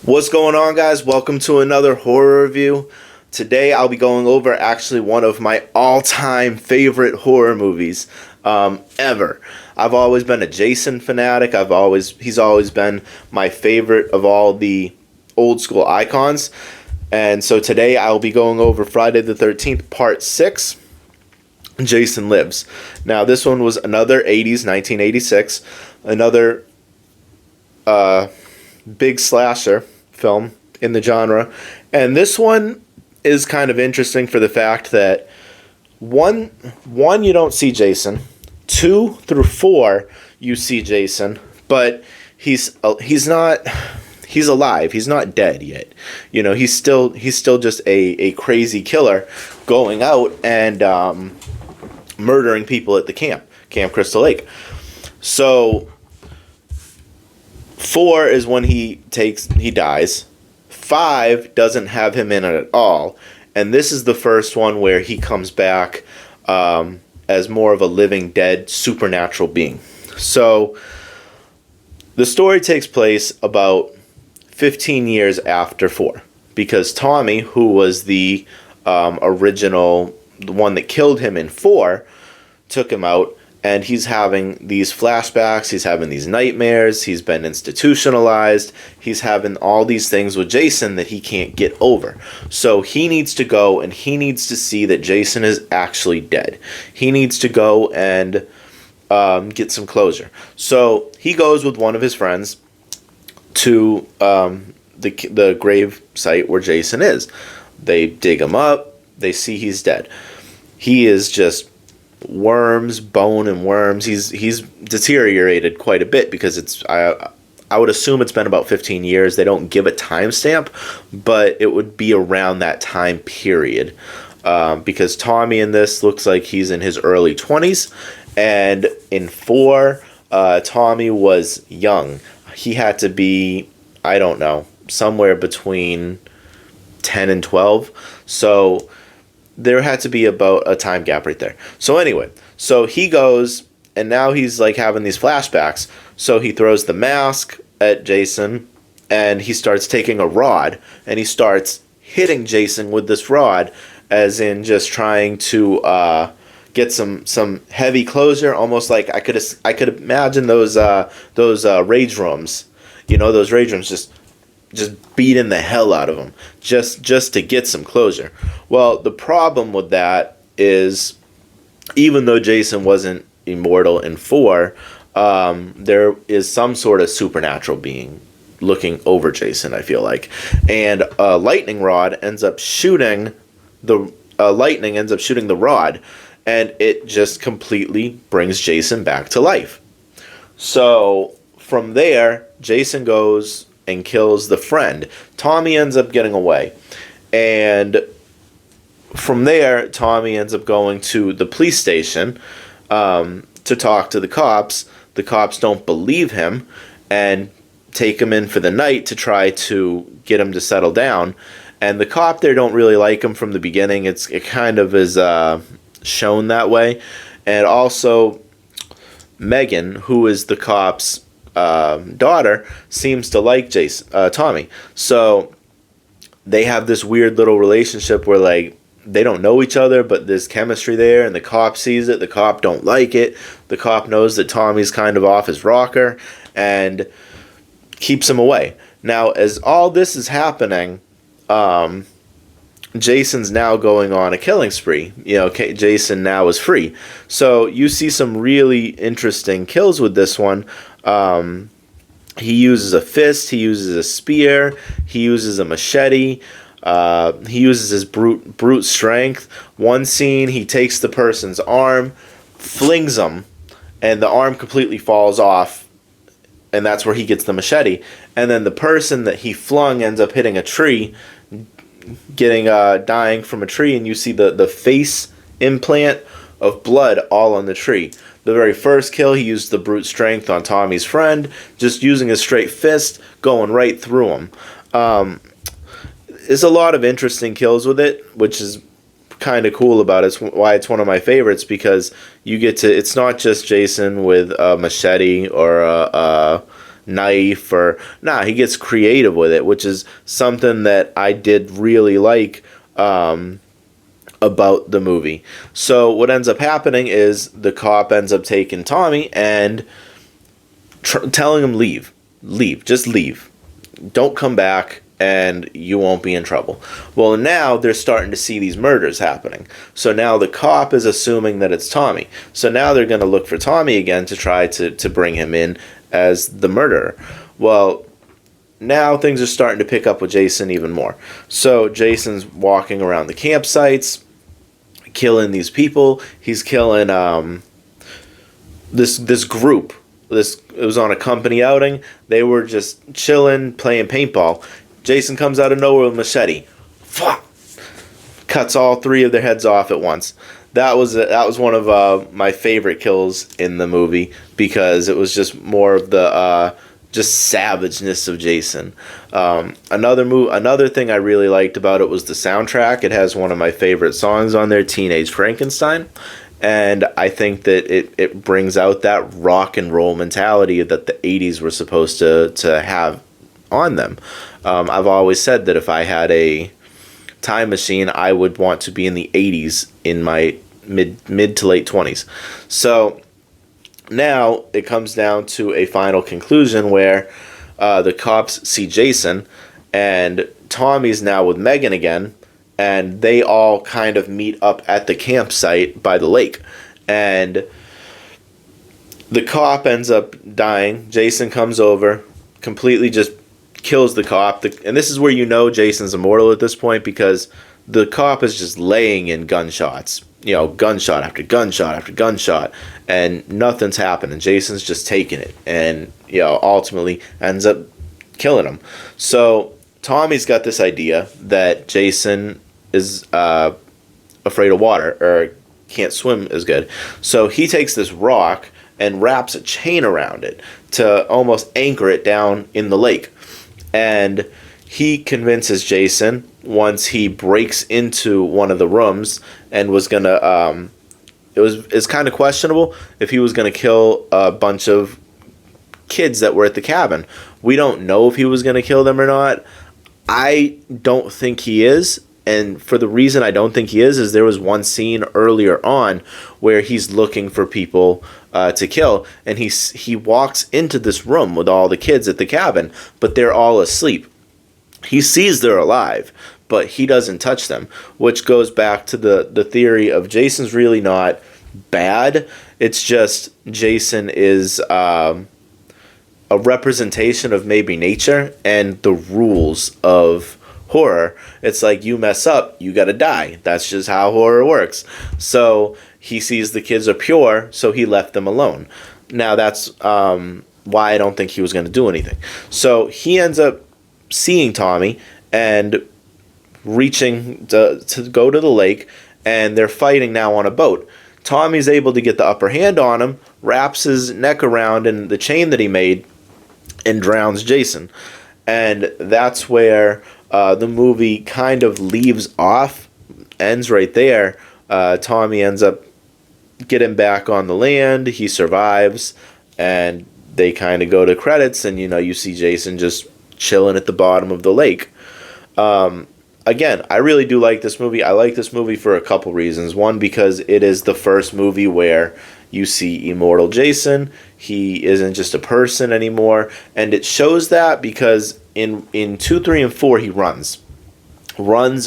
What's going on, guys? Welcome to another horror review. Today I'll be going over actually one of my all-time favorite horror movies ever. I've always been a Jason fanatic. He's always been my favorite of all the old school icons. And so today I'll be going over Friday the 13th Part 6, Jason Lives. Now this one was another 80s, 1986, another big slasher film in the genre, and this one is kind of interesting for the fact that one you don't see Jason, 2 through 4 you see Jason, but he's alive. He's not dead yet. You know, he's still just a crazy killer going out and murdering people at the Camp Crystal Lake. So 4 is when he dies. 5 doesn't have him in it at all. And this is the first one where he comes back as more of a living dead supernatural being. So the story takes place about 15 years after 4. Because Tommy, who was the original, the one that killed him in 4, took him out. And he's having these flashbacks, he's having these nightmares, he's been institutionalized, he's having all these things with Jason that he can't get over. So he needs to go and he needs to see that Jason is actually dead. He needs to go and get some closure. So he goes with one of his friends to the grave site where Jason is. They dig him up, they see he's dead. He is just worms, bone and worms. He's deteriorated quite a bit because I would assume it's been about 15 years. They don't give a timestamp, but it would be around that time period because Tommy in this looks like he's in his early 20s, and in 4, Tommy was young. He had to be, I don't know, somewhere between 10 and 12. So there had to be about a time gap right there. So anyway, so he goes, and now he's like having these flashbacks. So he throws the mask at Jason, and he starts taking a rod, and he starts hitting Jason with this rod, as in just trying to get some heavy closure, almost like I could imagine those rage rooms, you know, those rage rooms just beating the hell out of him just to get some closure. Well, the problem with that is, even though Jason wasn't immortal in 4, there is some sort of supernatural being looking over Jason, I feel like. And a lightning ends up shooting the rod, and it just completely brings Jason back to life. So from there, Jason goes and kills the friend. Tommy ends up getting away. And from there, Tommy ends up going to the police station to talk to the cops. The cops don't believe him and take him in for the night to try to get him to settle down. And the cop there don't really like him from the beginning. It kind of is shown that way. And also, Megan, who is the cop's daughter, seems to like Tommy. So they have this weird little relationship where, like, they don't know each other, but there's chemistry there, and the cop sees it. The cop don't like it. The cop knows that Tommy's kind of off his rocker and keeps him away. Now, as all this is happening, Jason's now going on a killing spree. You know, Jason now is free. So you see some really interesting kills with this one. He uses a fist, he uses a spear, he uses a machete, he uses his brute strength. One scene, he takes the person's arm, flings him, and the arm completely falls off, and that's where he gets the machete. And then the person that he flung ends up hitting a tree, dying from a tree, and you see the face implant of blood all on the tree. The very first kill, he used the brute strength on Tommy's friend, just using a straight fist, going right through him. There's a lot of interesting kills with it, which is kind of cool about it. It's why it's one of my favorites, because you get to, it's not just Jason with a machete or a knife or he gets creative with it, which is something that I did really like about the movie. So what ends up happening is the cop ends up taking Tommy and telling him just leave, don't come back, and you won't be in trouble. Well, now they're starting to see these murders happening. So now the cop is assuming that it's Tommy. So now they're going to look for Tommy again to try to bring him in as the murderer. Well, now things are starting to pick up with Jason even more. So Jason's walking around the campsites, killing these people. He's killing this group. It was on a company outing. They were just chilling, playing paintball. Jason comes out of nowhere with a machete. Cuts all 3 of their heads off at once. That was one of my favorite kills in the movie, because it was just more of the just savageness of Jason. Another thing I really liked about it was the soundtrack. It has one of my favorite songs on there, Teenage Frankenstein. And I think that it brings out that rock and roll mentality that the 80s were supposed to have on them. I've always said that if I had a time machine, I would want to be in the 80s in my mid to late 20s. So now it comes down to a final conclusion where the cops see Jason, and Tommy's now with Megan again, and they all kind of meet up at the campsite by the lake. And the cop ends up dying. Jason comes over, completely just kills the cop. And this is where you know Jason's immortal at this point, because the cop is just laying in gunshots. Gunshot after gunshot after gunshot, and nothing's happening. Jason's just taking it, and ultimately ends up killing him. So Tommy's got this idea that Jason is afraid of water, or can't swim as good. So he takes this rock and wraps a chain around it to almost anchor it down in the lake. And he convinces Jason, once he breaks into one of the rooms, and was gonna it's kind of questionable if he was gonna kill a bunch of kids that were at the cabin. We don't know if he was gonna kill them or not. I don't think he is. And for the reason I don't think he is there was one scene earlier on where he's looking for people to kill, and he walks into this room with all the kids at the cabin, but they're all asleep. He sees they're alive, but he doesn't touch them, which goes back to the theory of Jason's really not bad. It's just Jason is a representation of maybe nature and the rules of horror. It's like, you mess up, you gotta die. That's just how horror works. So he sees the kids are pure, so he left them alone. Now that's why I don't think he was going to do anything. So he ends up seeing Tommy and reaching to go to the lake, and they're fighting now on a boat. Tommy's able to get the upper hand on him, wraps his neck around in the chain that he made, and drowns Jason. And that's where the movie kind of leaves off, ends right there. Tommy ends up getting back on the land. He survives, and they kind of go to credits, and you see Jason just chilling at the bottom of the lake. Again, I really do like this movie. I like this movie for a couple reasons. One, because it is the first movie where you see immortal Jason. He isn't just a person anymore. And it shows that because in 2, 3, and 4, he runs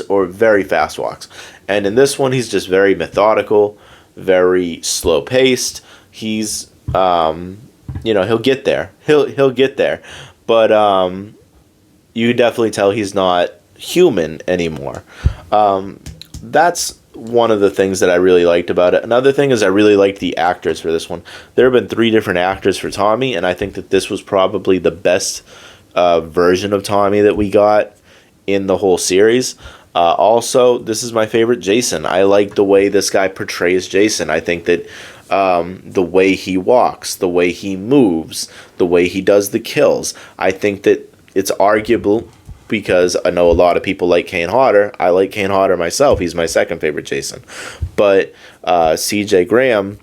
or very fast walks. And in this one, he's just very methodical, very slow-paced. He's, he'll get there. He'll get there. But you definitely tell he's not human anymore. That's one of the things that I really liked about it. Another thing is I really liked the actors for this one. There have been 3 different actors for Tommy, and I think that this was probably the best version of Tommy that we got in the whole series. Also, this is my favorite Jason. I like the way this guy portrays Jason. I think that the way he walks, the way he moves, the way he does the kills, I think that it's arguable, because I know a lot of people like Kane Hodder. I like Kane Hodder myself. He's my second favorite Jason. But C.J. Graham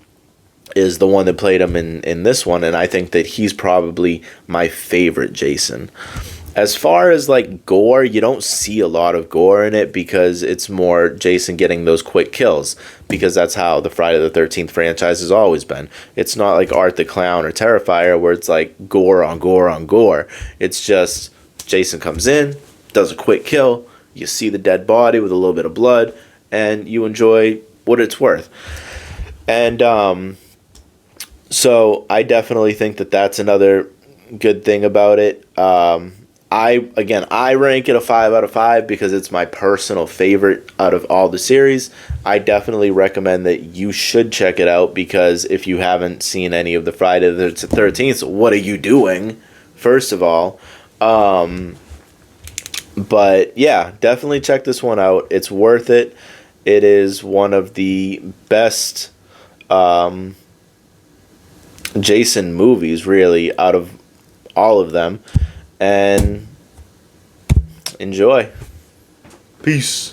is the one that played him in this one, and I think that he's probably my favorite Jason. As far as like gore, you don't see a lot of gore in it because it's more Jason getting those quick kills, because that's how the Friday the 13th franchise has always been. It's not like Art the Clown or Terrifier where it's like gore on gore on gore. It's just Jason comes in, does a quick kill, you see the dead body with a little bit of blood, and you enjoy what it's worth. And so I definitely think that that's another good thing about it. I rank it a 5 out of 5 because it's my personal favorite out of all the series. I definitely recommend that you should check it out, because if you haven't seen any of the Friday the 13th, what are you doing? First of all, but yeah, definitely check this one out. It's worth it. It is one of the best Jason movies, really, out of all of them. And enjoy. Peace.